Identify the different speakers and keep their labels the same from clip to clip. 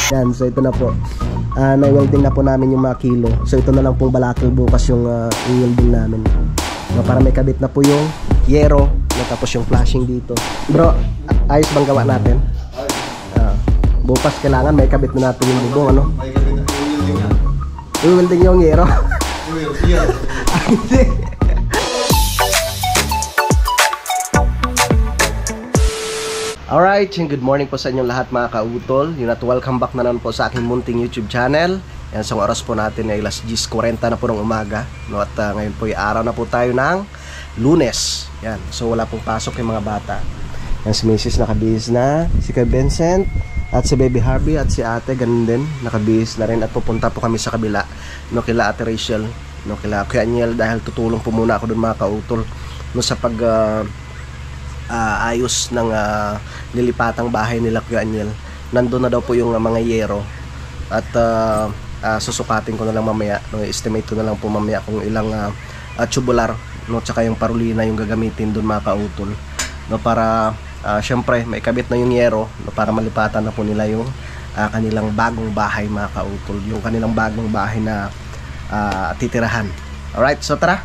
Speaker 1: Yan, so ito na po. Na-welding na po namin yung mga kilo. So ito na lang pong balakil bukas yung i-welding namin. So, para may kabit na po yung yero, tapos yung flashing dito. Bro, ayos bang gawa natin? Bukas kailangan may kabit na natin yung bubong, ano?
Speaker 2: May kabit na i-welding
Speaker 1: i-welding yung yero. Hindi. Alright, good morning po sa inyong lahat mga kautol. Yun at welcome back na naman po sa aking munting YouTube channel. Yan, sa oras po natin ay alas 10:40 na po ng umaga, no? At ngayon po ay araw na po tayo ng Lunes. Yan, so wala pong pasok yung mga bata. Yan, si Mrs. nakabihis na, si Kuya Vincent at si Baby Harvey at si ate ganun din, nakabihis na rin. At pupunta po kami sa kabila, no, kila ate Rachel, no, kila Kuya Aniel, dahil tutulong po muna ako dun mga kautol, no, sa pag ayos ng nilipatang bahay nila Kuya Aniel. Nandun na daw po yung mga yero. At susukatin ko na lang mamaya, no, estimate ko na lang po mamaya kung ilang tubular, no, tsaka yung parulina yung gagamitin dun mga kautol, no, para syempre may kabit na yung yero, no, para malipatan na po nila yung kanilang bagong bahay mga kautol, yung kanilang bagong bahay na titirahan. Alright, so tara,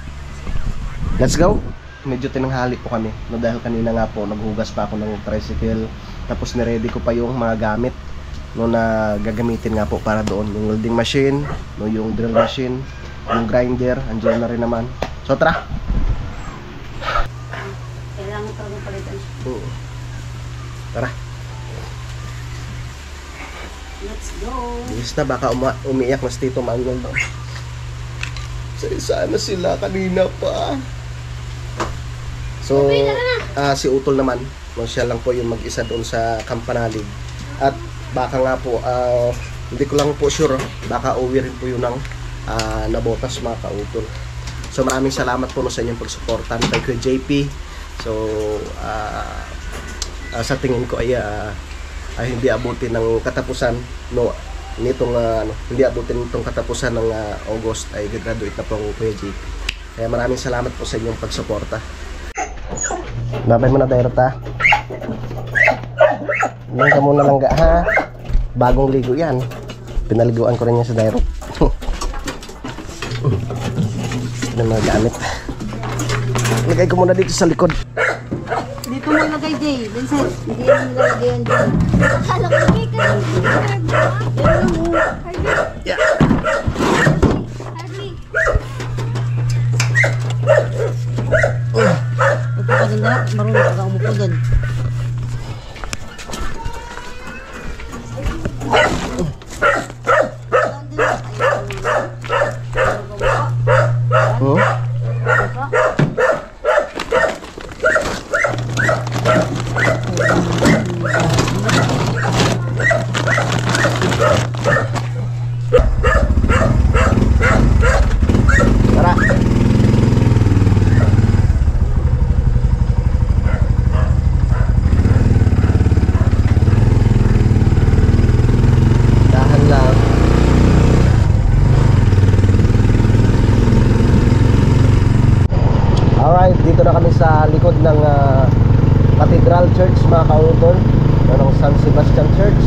Speaker 1: let's go. Medyo tinanghali po kami, no, dahil kanina nga po naghugas pa ako ng tricycle, tapos niready ko pa yung mga gamit, no, na gagamitin nga po para doon, yung welding machine, no, yung drill machine, yung grinder, andiyan na rin naman. So tara.
Speaker 3: Kailangan talagang palitan siya.
Speaker 1: Tara.
Speaker 3: Let's go.
Speaker 1: Bilis na, baka umiiyak na si Tito Manuel daw. Sana sila kanina pa. So, si Utol naman, no, siya lang po yung mag-isa doon sa Kampanalig. At baka nga po, hindi ko lang po sure, baka uwi rin po yun ng nabotas mga kautol. So maraming salamat po, no, sa inyong pagsuporta kay Kuya JP. So, sa tingin ko ay hindi abutin ng katapusan, no, nitong hindi abutin nitong katapusan ng August ay graduate na po ang Kuya JP. Kaya maraming salamat po sa inyong pagsuporta. Babay mo na, Dairot, ha? Yan ka muna lang, ha? Bagong ligo yan. Pinaliguan ko rin yan sa Dairot. Ano mga gamit? Lagay ko muna dito sa likod.
Speaker 3: Dito mo ilagay, Jay. Vincent, hindi mo nilagay yan dyan. Akala ko lagay ka. Yan mo.
Speaker 1: Yeah.
Speaker 3: Harvey. Ito ka din na. Marunong ka umupo dyan. Dito na kami sa likod ng Cathedral Church mga kautol, ng San Sebastian Church.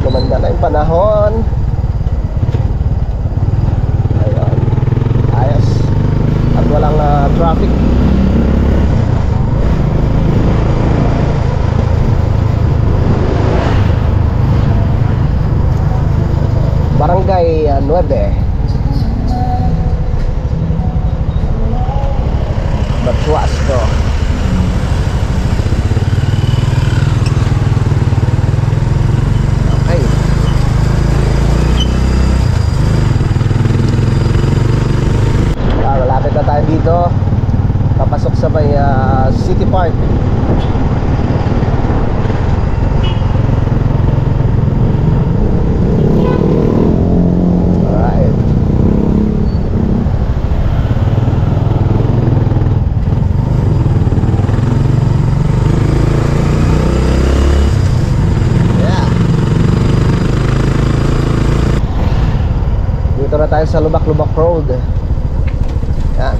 Speaker 3: Gumanda na yung panahon. Ayan, ayos. At walang traffic. Barangay 9 Batuasco. Okay. Malapit na tayo dito. Papasok sa may City Park. Dito na tayo sa Lubak-Lubak Road. Yan.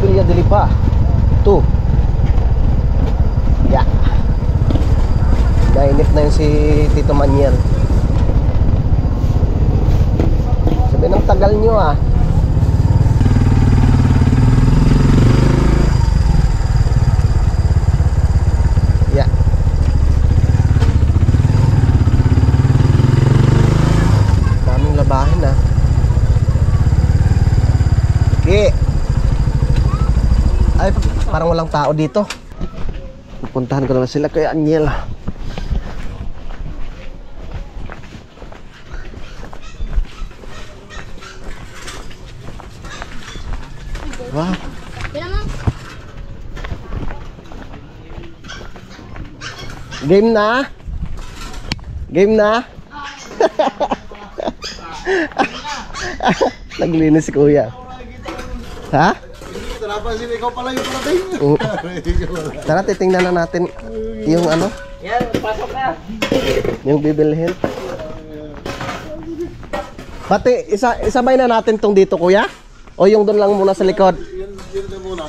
Speaker 1: Villa de Lipa. 2. Yeah. Nainip na yun si Tito Maniel. Sabi ng tagal nyo ah. Yeah. Daming labahin ah. Okay. Ay, parang walang tao dito. Pupuntahan ko naman sila kay Aniel. Wow. Game na? Game na? Naglinis si kuya. Ha?
Speaker 2: Napansin ikaw pala yung parating.
Speaker 1: Tara, titingnan na natin yung ano.
Speaker 4: Yan, pasok na.
Speaker 1: Yung bibilhin. Pati, isabay na natin tong dito kuya? O yung doon lang muna sa likod?
Speaker 2: Yun na muna.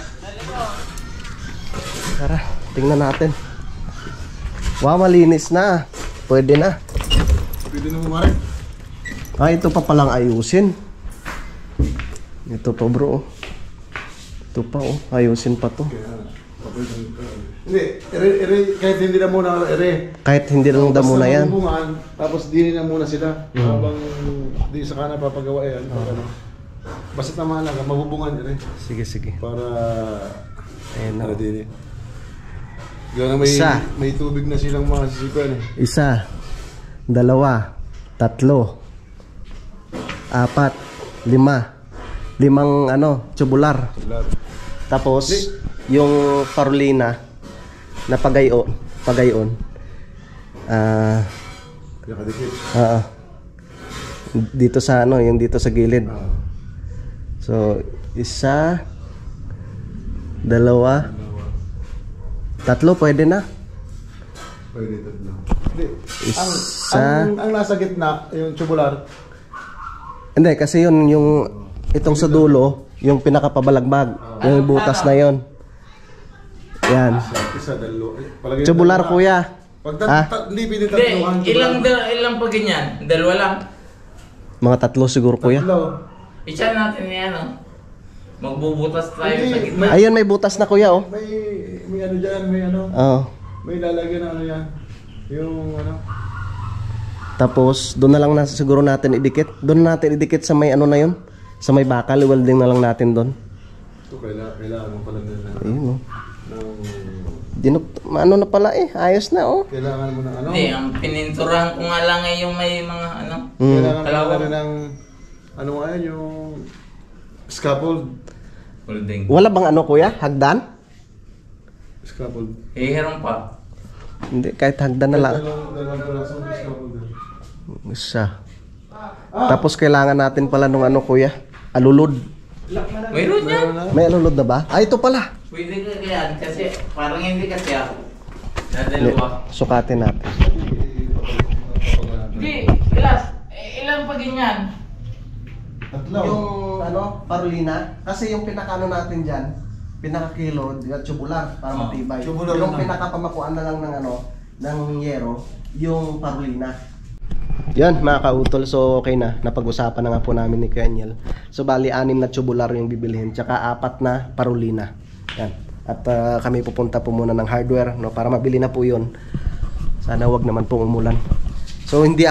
Speaker 1: Tara, tingnan natin. Wow, malinis na. Pwede na.
Speaker 2: Pwede na mo rin.
Speaker 1: Ah, ito pa palang ayusin. Ito pa bro. Ito pa oh, ayusin pa to.
Speaker 2: Hindi, kahit hindi na muna,
Speaker 1: Kahit hindi lang damo na yan.
Speaker 2: Bubungan, tapos dili na muna sila. Habang di sa kana papagawa yan. Ano. Basta tama lang, mabubungan
Speaker 1: Sige, sige.
Speaker 2: para
Speaker 1: Ayan na.
Speaker 2: para dili. Gano'n may tubig na silang mga sisikuan eh.
Speaker 1: 1, 2, 3, 4, 5. 5 ano, tubular. Tapos yung parolina na pagayon.
Speaker 2: Nakadikit.
Speaker 1: Dito sa ano, yung dito sa gilid. So, 1, 2, 3, pwede na.
Speaker 2: Pwede tatlo. Hindi.
Speaker 1: Isa.
Speaker 2: Ang nasa gitna, yung tubular.
Speaker 1: Hindi, kasi yun yung itong sa dulo, yung pinakapabalagbag, yung butas na yon. Yan.
Speaker 2: Isa, dalawa. Palagay
Speaker 1: Tubular
Speaker 2: na-
Speaker 1: kuya.
Speaker 2: Pag
Speaker 1: Ha?
Speaker 2: hindi pwede
Speaker 4: Hindi,
Speaker 2: tatluhan.
Speaker 4: ilang pa ganyan? Dalawa lang.
Speaker 1: Mga 3 siguro kuya.
Speaker 2: Tatlo.
Speaker 4: Isa natin yan, oh. Magbubutas tayo sa
Speaker 2: Hindi,
Speaker 4: gitna.
Speaker 1: Ayun, may butas na kuya oh.
Speaker 2: May ano dyan, may ano.
Speaker 1: Oo.
Speaker 2: May lalagyan na ano yan. Yung ano.
Speaker 1: Tapos doon na lang na siguro natin idikit. Doon natin idikit sa may ano na yun. Sa may bakal, welding na lang natin doon.
Speaker 2: Ito kailangan mo pala na
Speaker 1: Ayun oh. Ano na pala eh, ayos na oh.
Speaker 2: kailangan mo ng ano.
Speaker 4: Hindi, ang pininturahan ko nga lang ay yung may mga ano.
Speaker 2: Kailangan mo
Speaker 4: Dalawa.
Speaker 2: na ng ano nga yan, yung scaffold.
Speaker 4: Holding.
Speaker 1: Wala bang ano kuya? Hagdan?
Speaker 2: Scaffold.
Speaker 4: Hihiram pa.
Speaker 1: Hindi, kahit hagdan na lang.
Speaker 2: Dalawang piraso ng scaffold.
Speaker 1: Isa. Tapos kailangan natin pala nung ano kuya? Alulod.
Speaker 4: Mayroon yan.
Speaker 1: May alulod na ba? Ah, ito pala.
Speaker 4: Pwede ka yan kasi parang hindi kasi ako. Dalawa.
Speaker 1: Sukatin natin.
Speaker 4: Hindi, ilan pa ganyan?
Speaker 2: Tatlo.
Speaker 1: Yung ano, parolina, kasi yung pinakano natin diyan, pinakakilo, tubular para
Speaker 4: Oh,
Speaker 1: matibay.
Speaker 2: tubular
Speaker 1: Yung
Speaker 2: na.
Speaker 1: pinakapamakuan na lang ng ano, ng yero, yung parolina. Yan mga kautol, so okay na, napag-usapan na nga po namin ni Kenyel. So bali 6 na tubular yung bibilhin, tsaka 4 na parolina. Yan. At kami pupunta po muna ng hardware no, para mabili na po yun. Sana wag naman pong umulan. So hindi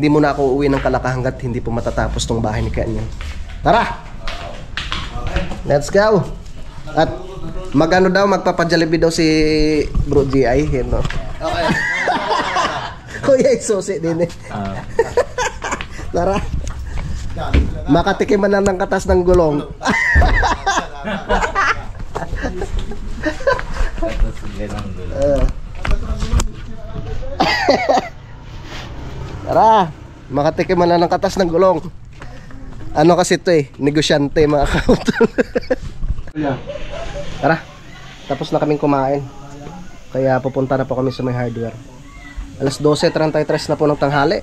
Speaker 1: muna ako uuwi ng Kalaka hanggat hindi po matatapos tong bahay ni Kenyel. Tara! Let's go! At magano daw, magpapa-Jollibee daw si Bro GI, yun, no? Okay. Kuya, isusi din eh. Tara. Makatikiman na ng katas ng gulong. Tara. Makatikiman na ng katas ng gulong. Ano kasi ito eh, negosyante mga kautol. Tara. Tapos na kaming kumain. Kaya pupunta na po kami sa may hardware. Alas 12:33 na po ng tanghali.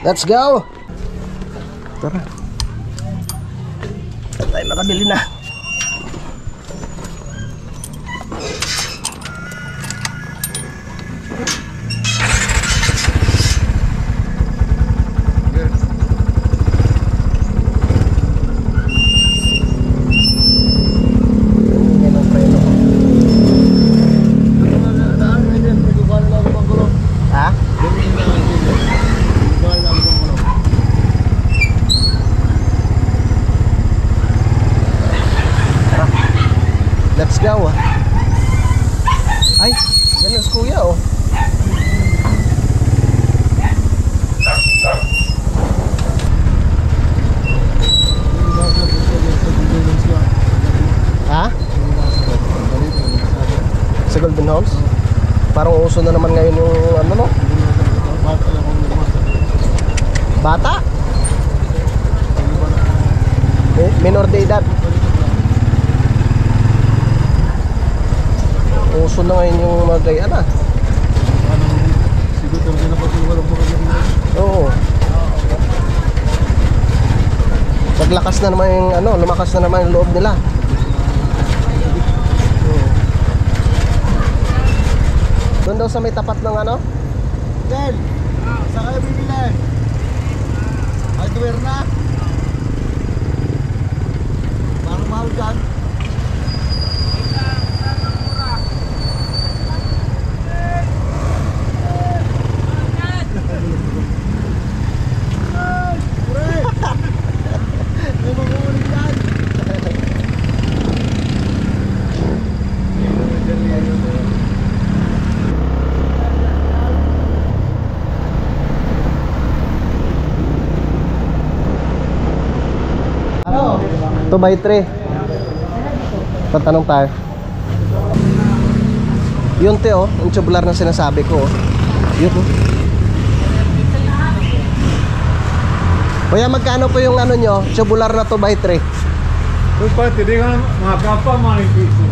Speaker 1: Let's go! Tara. nakabili na. Ha? Let's go. Ay, yan ang kuya oh. Ha? Sa Golden Homes? Parang uso na naman ngayon yung ano no? Bata? Eh, minor de edad. Uso na ngayon yung mga gayaan ah. Oo. Naglakas na naman yung ano, lumakas na naman yung loob nila. Doon daw sa may tapat ng ano?
Speaker 2: Del, saan kayo bibili? Hardware na? Parang mahal dyan.
Speaker 1: Ano? 2x3. Tatanong tayo. Yun te oh, yung tubular na sinasabi ko oh. Yun oh. Kuya, magkano po yung ano nyo? Tubular na 2x3.
Speaker 2: Hindi ka mga kapwa piso.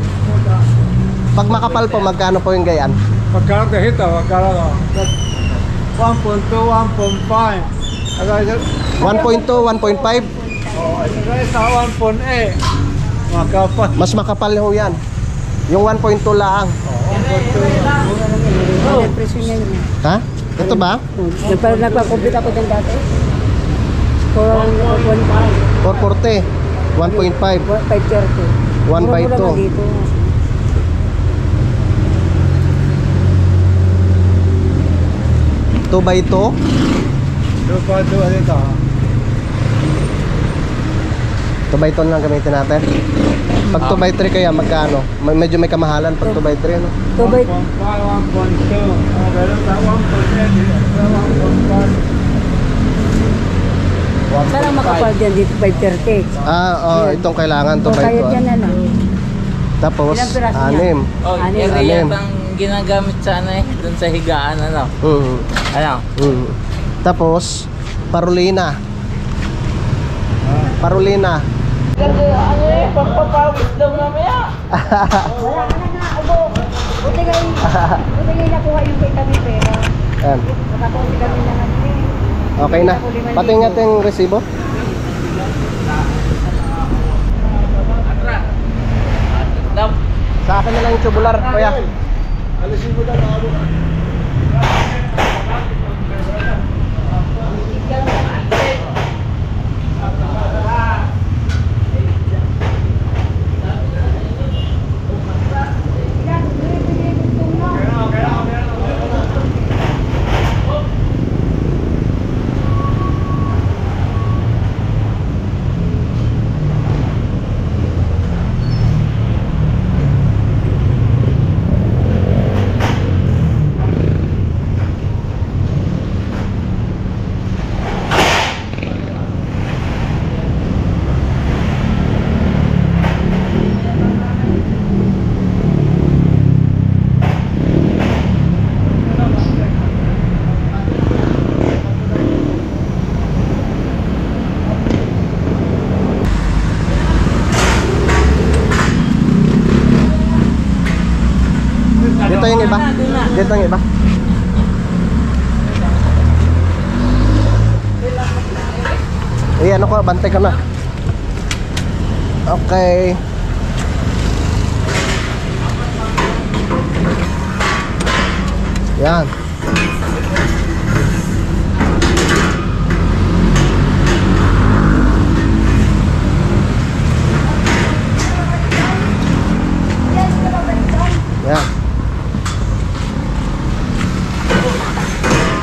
Speaker 1: Pag makapal po, magkano po yung gayan?
Speaker 2: Pagkara hita, pagkara 1.2, 1.5.
Speaker 1: 1.2, 1.5?
Speaker 2: Oh, sa 1.8. Mga kapwa.
Speaker 1: Mas makapal ho yan. Yung 1.2 lang.
Speaker 3: Oh, presyo niya yun.
Speaker 1: Ha? Ito ba?
Speaker 3: Nagpa-compute ako dyan dati.
Speaker 1: 440.
Speaker 3: 4.5.
Speaker 1: 1.5.
Speaker 3: 5.30.
Speaker 1: 1 by 2.
Speaker 3: Dito.
Speaker 1: 2 by 2.
Speaker 2: 2.2 dito.
Speaker 1: 2 by 2 lang gamitin natin. Pag 2 by 3 kaya magkano? Medyo may kamahalan pag 2 by 3 no?
Speaker 3: 2 by
Speaker 2: 1.5, 1.2. Meron sa 1.8.
Speaker 3: Parang makapal dyan dito 5.30.
Speaker 1: Ah, itong kailangan 2 by 2.
Speaker 3: Kaya dyan ano.
Speaker 1: Tapos
Speaker 3: Ilang piraso
Speaker 1: 6.
Speaker 4: Oh,
Speaker 3: Ano
Speaker 4: ito
Speaker 1: yun?
Speaker 4: yata ang ginagamit sana eh, dun sa higaan, ano? Ano?
Speaker 1: Tapos Parolina. Parolina.
Speaker 4: Kasi ano eh, pagpapawis daw mamaya.
Speaker 3: Wala ka na nga. Abo. Buti kayo nakuha yung kay kami pera.
Speaker 1: Ayan.
Speaker 3: Nakakuha kami na kami.
Speaker 1: Okay na. Pati nga yung resibo. Sa akin na lang yung tubular, kuya.
Speaker 2: Alisin mo dyan, ako.
Speaker 1: Dito yung iba. Dito yung iba. Ano ko, bantay ka na. Okay. Yan. Yan.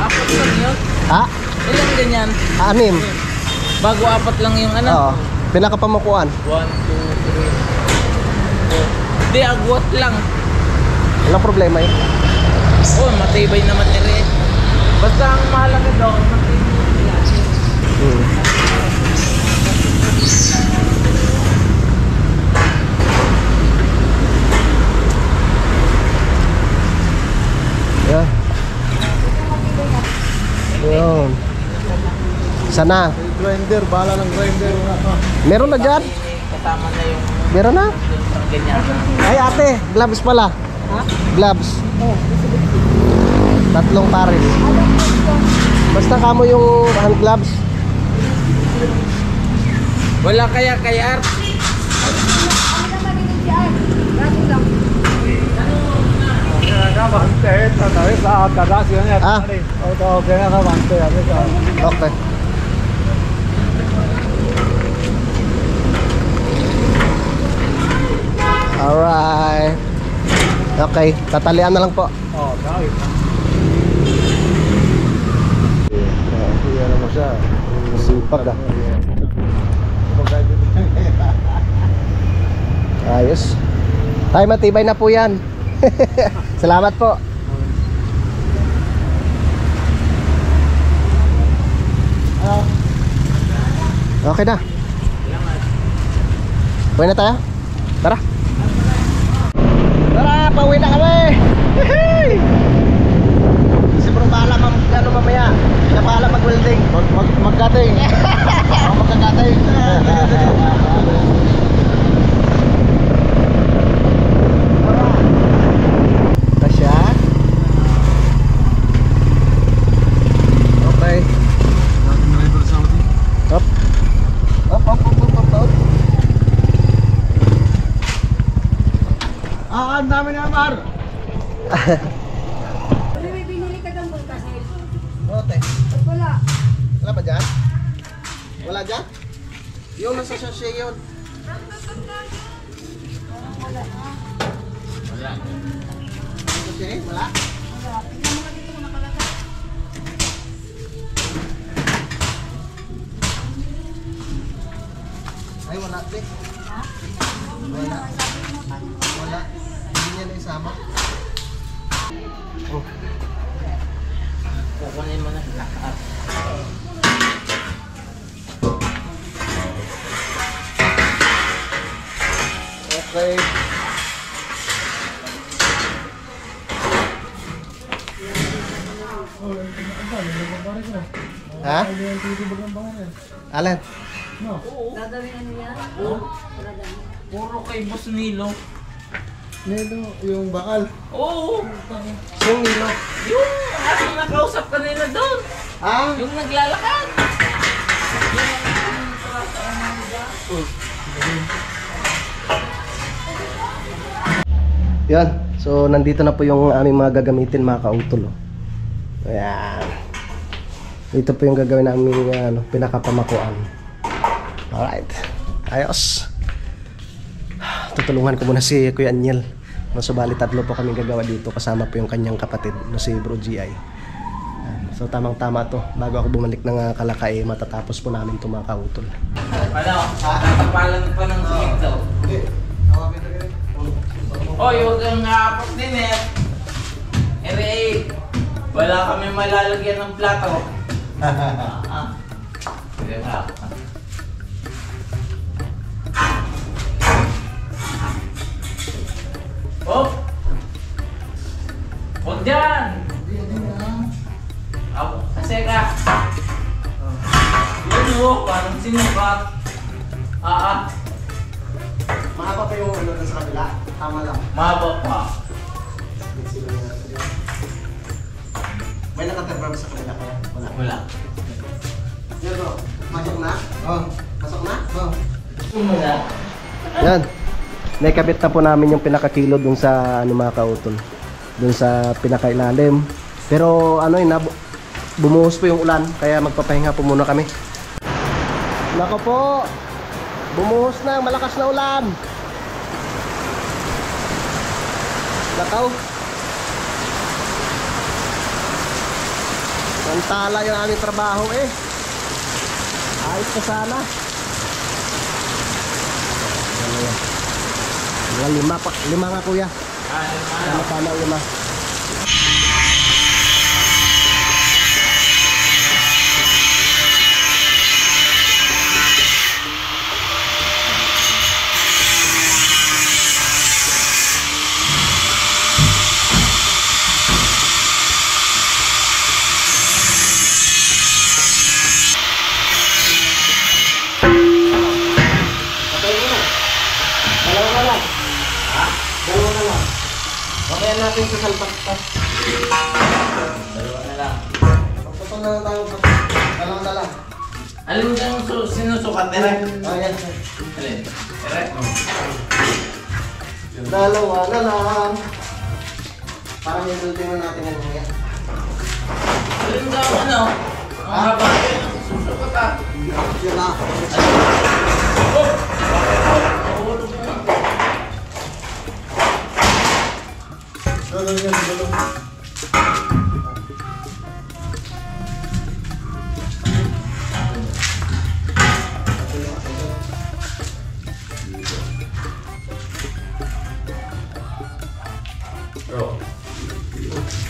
Speaker 4: Apat lang yun?
Speaker 1: Ha?
Speaker 4: Ilang ganyan?
Speaker 1: 6.
Speaker 4: Bago apat lang yung ano?
Speaker 1: Oo. Pinakapamukuan.
Speaker 4: 1, 2, 3, 4. Hindi, agwat lang.
Speaker 1: Walang problema yun.
Speaker 4: Oh, matibay naman ere. Basta ang mahalaga doon, matibay yung ilalim.
Speaker 1: Yan. Yun. Sana.
Speaker 2: Grinder, bala ng grinder.
Speaker 1: Meron na dyan?
Speaker 4: Kasama na yung
Speaker 1: Meron na?
Speaker 4: ganyan.
Speaker 1: Ay ate, gloves pala.
Speaker 3: Ha?
Speaker 1: Gloves. 3 pares. Basta kamo yung hand gloves.
Speaker 4: Wala kaya kay Art.
Speaker 3: Ano naman yung si Art? Grabe lang.
Speaker 1: Ah. Okay. Alright. Okay, tatalian na lang po.
Speaker 2: Ano mo siya?
Speaker 1: Sipag ah. Ayos. Tayo matibay na po yan. Salamat po. Okay na. Uwi na tayo? Tara. Tara, pauwi na kami. Siguro bahala ano mamaya. Siya bahala mag-welding.
Speaker 2: Mag-cutting. Magka-cutting.
Speaker 1: Tasya. Okay. Up. Up.
Speaker 2: Ah, ang dami na, Mar.
Speaker 3: May binili ka ng butas.
Speaker 1: Ote.
Speaker 3: Ba't wala?
Speaker 1: Wala ba dyan? Wala dyan? Yung nasa sachet yun.
Speaker 3: Wala na.
Speaker 4: Wala.
Speaker 1: Sachet? Wala?
Speaker 3: Wala. Tingnan mo ka dito kung nakalagay.
Speaker 1: Ay, wala. Te.
Speaker 3: Ha?
Speaker 1: Wala. Wala. Hindi niya na isama. Oh.
Speaker 4: Kukunin mo na lahat.
Speaker 1: Okay. Ha? Alan?
Speaker 3: Gagawin ano yan?
Speaker 4: Puro kay Boss Nilo.
Speaker 2: Nilo, yung bakal.
Speaker 4: Oo.
Speaker 1: Sing Nilo.
Speaker 4: Yung aking nakausap kanina doon.
Speaker 1: Ah?
Speaker 4: Yung naglalakad.
Speaker 1: Yan. So, nandito na po yung aming mga gagamitin, mga kautol. Oh. Ayan. Ito po yung gagawin namin pinakapamakuan. Alright. Ayos. Tutulungan ko muna si Kuya Anyel. No, subalit 3 po kami gagawa dito. Kasama po yung kanyang kapatid, no, si Bro GI. Ayan. So, tamang-tama to. Bago ako bumalik ng Kalakay, matatapos po namin ito, mga kautol.
Speaker 4: Ano? Tatapalan pa ng simento. Oh, yung apat din eh. Ere, wala kami malalagyan ng plato. Sige pa. Oh! Huwag dyan! Kasi ka. Yun o, parang sinukat.
Speaker 1: Mahaba pa yung sa kabila. Tama lang.
Speaker 4: Mahaba pa.
Speaker 1: May nakaterbar sa kabila kaya? Wala.
Speaker 4: Wala.
Speaker 1: Yan bro. Pasok na? Oh. Pasok na? Oh.
Speaker 4: Wala.
Speaker 1: Yan. Naikabit na po namin yung pinakakilo dun sa ano mga kautol. Dun sa pinakailalim. Pero ano yun, bumuhos po yung ulan. Kaya magpapahinga po muna kami. Nako po. Bumuhos na, malakas na ulan. Nakaw. Mantala yung aming trabaho eh. Ayos na sana. Ano yan? Lima nga kuya. Tama-tama lima.
Speaker 4: Okay natin sa salpak pa. Dalawa na lang.
Speaker 1: Pagputol na lang tayo. Dalawang dala.
Speaker 4: Alin yung sinusukat? Tere?
Speaker 1: Ayan.
Speaker 4: Alin? Tere?
Speaker 1: Dalawa na lang. Parang yung na natin yung mga.
Speaker 4: Alin daw ano? Ang haba yung susukat ah.
Speaker 1: Yun na.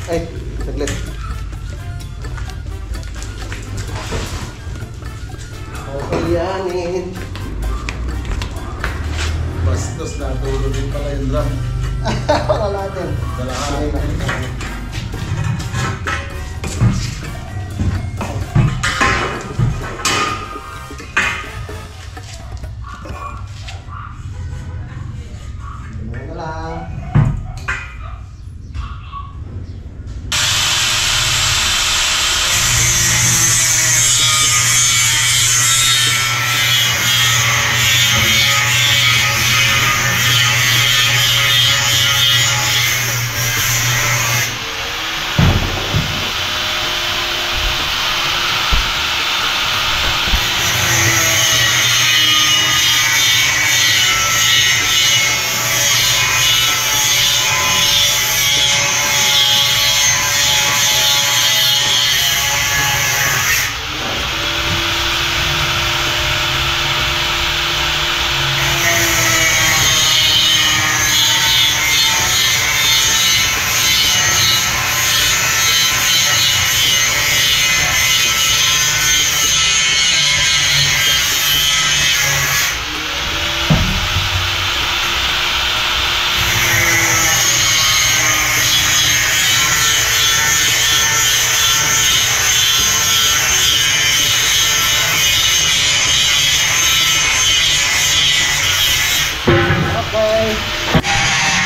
Speaker 1: Ay, saglit. Kakayanin.
Speaker 2: Bastos na, tulog din pala yung drum.
Speaker 1: Wala natin.
Speaker 2: Dalahan.
Speaker 1: Ganun na lang.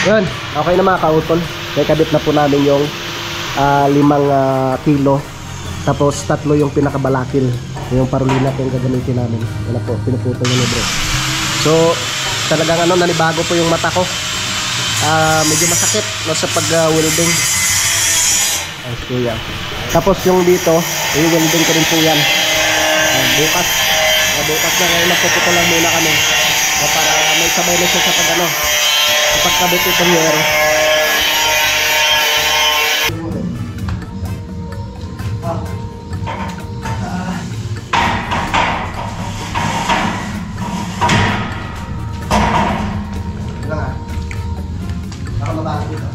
Speaker 1: Yun, okay na mga kautol. May kabit na po namin yung 5 kilo. Tapos 3 yung pinakabalakil. Yung parulina po yung gagamitin namin. Yan po, pinuputol nyo bro. So, talagang nanibago po yung mata ko. Medyo masakit no, sa pag-welding. Ay, kuya. Tapos yung dito, yung welding ko rin po yan. Bukas. Bukas na ngayon, magpuputol lang muna kami. Para may sabay na siya sa pagkabit itong yero. Baka mabalik dito.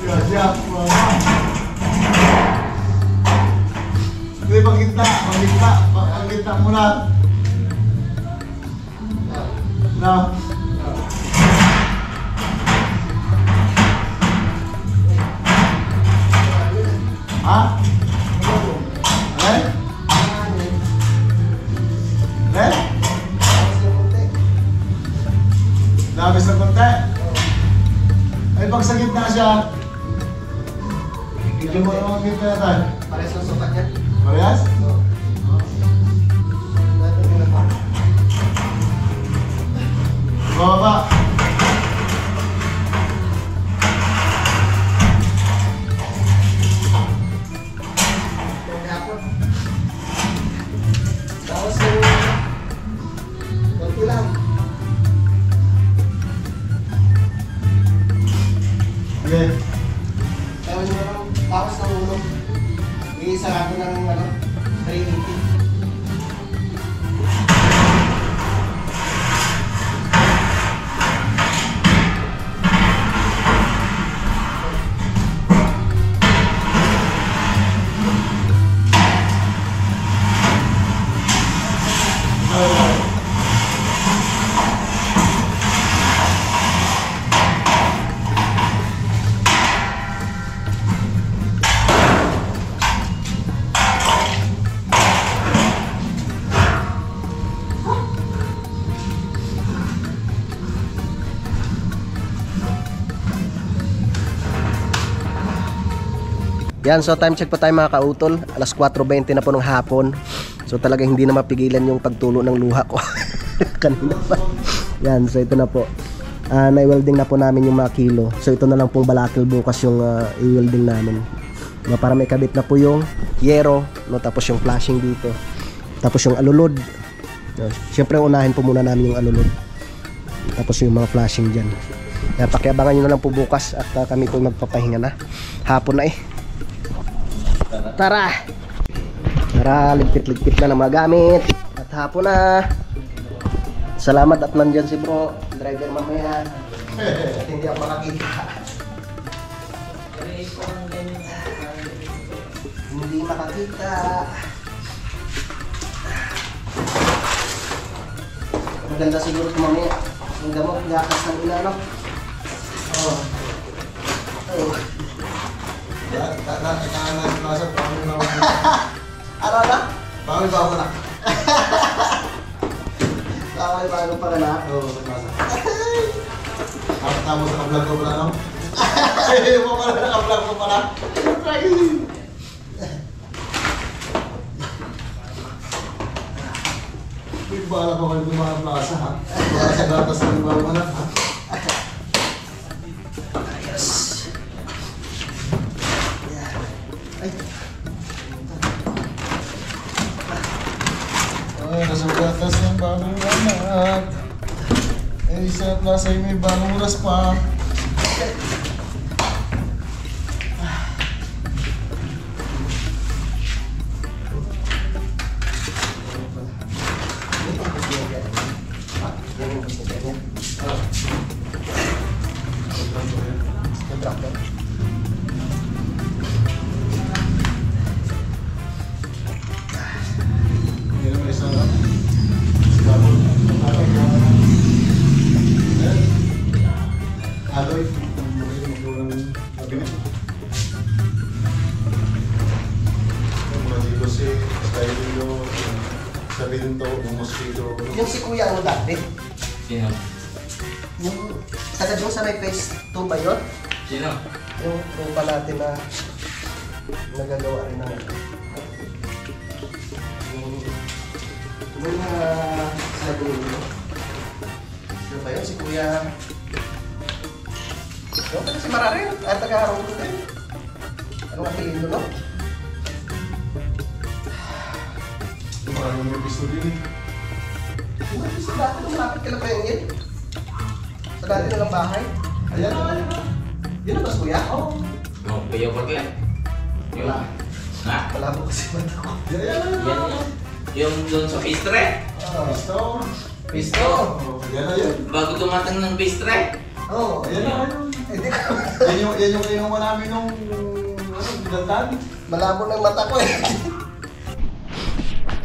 Speaker 2: Siya. Hindi, pag-gitna muna. Na. Ha? Labis na konti. Ay, pag sa gitna siya, medyo mo naman gitna natin.
Speaker 1: Parehas ang sukat niya.
Speaker 2: Parehas? Baba.
Speaker 1: Tapos yung... konti lang.
Speaker 2: Okay.
Speaker 1: Kaya nyo lang bawas ng ulo. Iisarado ng 380. Yan, so time check po tayo mga kautol. Alas 4:20 na po ng hapon. So talaga hindi na mapigilan yung pagtulo ng luha ko. Kanina pa. Yan, so ito na po. Na-welding na po namin yung mga kilo. So ito na lang pong balakil bukas yung i-welding namin. Para may kabit na po yung yero, no? Tapos yung flashing dito. Tapos yung alulod. Siyempre unahin po muna namin yung alulod. Tapos yung mga flashing dyan. Kaya pakiabangan nyo na lang po bukas at kami po magpapahinga na. Hapon na eh. Tara! Tara, ligpit-ligpit na ng mga gamit. At hapon na. Salamat at nandyan si bro, driver mamaya. At hindi ako makakita. Hindi makakita. Maganda siguro ito mamaya. Ang gamot, gakas ng inano. Oh. Oh. Ano na?
Speaker 2: Pangit ba ako na?
Speaker 1: Kawal bago pa na.
Speaker 2: Oo, nasa. Tapos naka-vlog ko pala, no? Hindi mo pala naka-vlog ko pala. Hindi ba alam ko kayo mga plaza, ha? Para sa gatas ng mga manak, ha? Ay, nasa gatas ng bagong anak. Eh, sa plaza ay may bagong oras pa. Hindi naman isang bagong Aloy, magulong kabinet. Mga dito si Stylilo, sabihin to, yung mosquito.
Speaker 1: Yung si kuya ano dati?
Speaker 4: Sino?
Speaker 1: Yung taga doon sa may phase 2 ba yun?
Speaker 4: Sino?
Speaker 1: Yung tropa natin na nagagawa rin ng yung sabi nyo. Sino ba yun? Si kuya... Yung taga si Mararin, at taga-harong ko din. Anong apelido, no?
Speaker 2: Parang may pisto din.
Speaker 1: Yung pisto dati, nung malapit ka na pa yun. Sa dati nilang bahay.
Speaker 2: Ayan na.
Speaker 1: Yun ang bas kuya? Oo.
Speaker 4: Oh, kayo pa kaya? Yung...
Speaker 1: Wala.
Speaker 4: Ha?
Speaker 1: Wala mo kasi mata ko.
Speaker 2: Ayan na.
Speaker 4: Yan yan. Yung doon sa pistre?
Speaker 2: Pisto.
Speaker 1: Pisto!
Speaker 2: Ayan na yun.
Speaker 4: Bago dumating ng pistre?
Speaker 1: Oo.
Speaker 2: Ayan na yun. Yan yung kinuha namin nung dandan.
Speaker 1: Malabo na yung mata ko eh.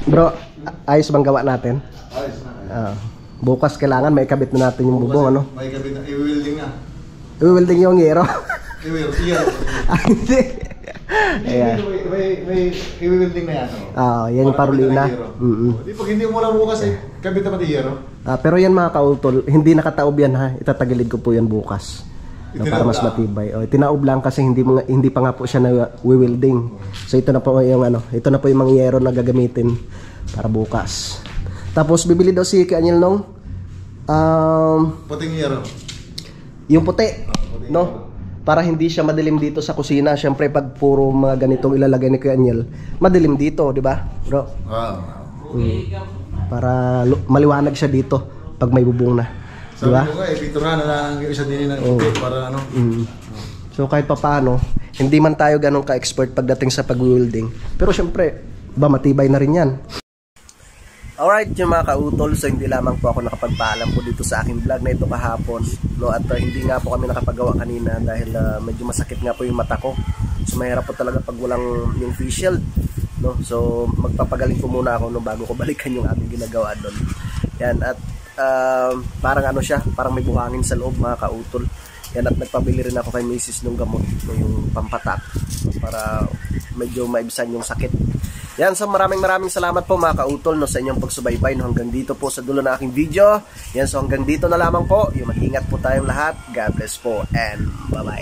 Speaker 1: Bro, ayos bang gawa natin?
Speaker 2: Ayos na.
Speaker 1: Bukas kailangan may kabit na natin yung bubong, ano?
Speaker 2: May gabi na, i-welding na.
Speaker 1: I-welding yung yero.
Speaker 2: I-welding yan.
Speaker 1: Hindi. Ayan.
Speaker 2: May i-welding na yan.
Speaker 1: Yan yung parulina.
Speaker 2: Di pag hindi mo lang bukas eh, kabit naman yung yero.
Speaker 1: Pero yan mga kautol, hindi nakataob yan ha. Itatagilid ko po yan bukas. Para mas matibay. Tinaob lang kasi hindi pa nga po siya na welding. So ito na po yung ito na po yung mga yero na gagamitin para bukas. Tapos bibili daw si Kanyel nung
Speaker 2: Puting yero.
Speaker 1: yung puti, no? Para hindi siya madilim dito sa kusina. Syempre pag puro mga ganitong ilalagay ni Kanyel, madilim dito, di ba, bro? Para maliwanag siya dito pag may bubong na. Di ba?
Speaker 2: Sabi ko nga, picturehan na lang yung isa din ng puti para ano.
Speaker 1: So kahit pa paano, hindi man tayo ganun ka-expert pagdating sa pag-welding. Pero syempre, matibay na rin yan. Alright, yung mga kautol, so hindi lamang po ako nakapagpaalam po dito sa aking vlog na ito kahapon, no? At hindi nga po kami nakapagawa kanina dahil medyo masakit nga po yung mata ko. So mahirap po talaga pag walang yung face shield, no? So magpapagaling po muna ako bago ko balikan yung aming ginagawa doon. Yan, at parang siya, parang may buhangin sa loob mga kautol. Yan, at nagpabili rin ako kay Mrs. ng gamot, no, yung pampatak, para medyo maibisan yung sakit. Yan, so maraming salamat po mga kautol, no, sa inyong pagsubaybay, no, hanggang dito po sa dulo ng aking video. Yan, so hanggang dito na lamang po. Yung mag-ingat po tayong lahat. God bless po and bye-bye.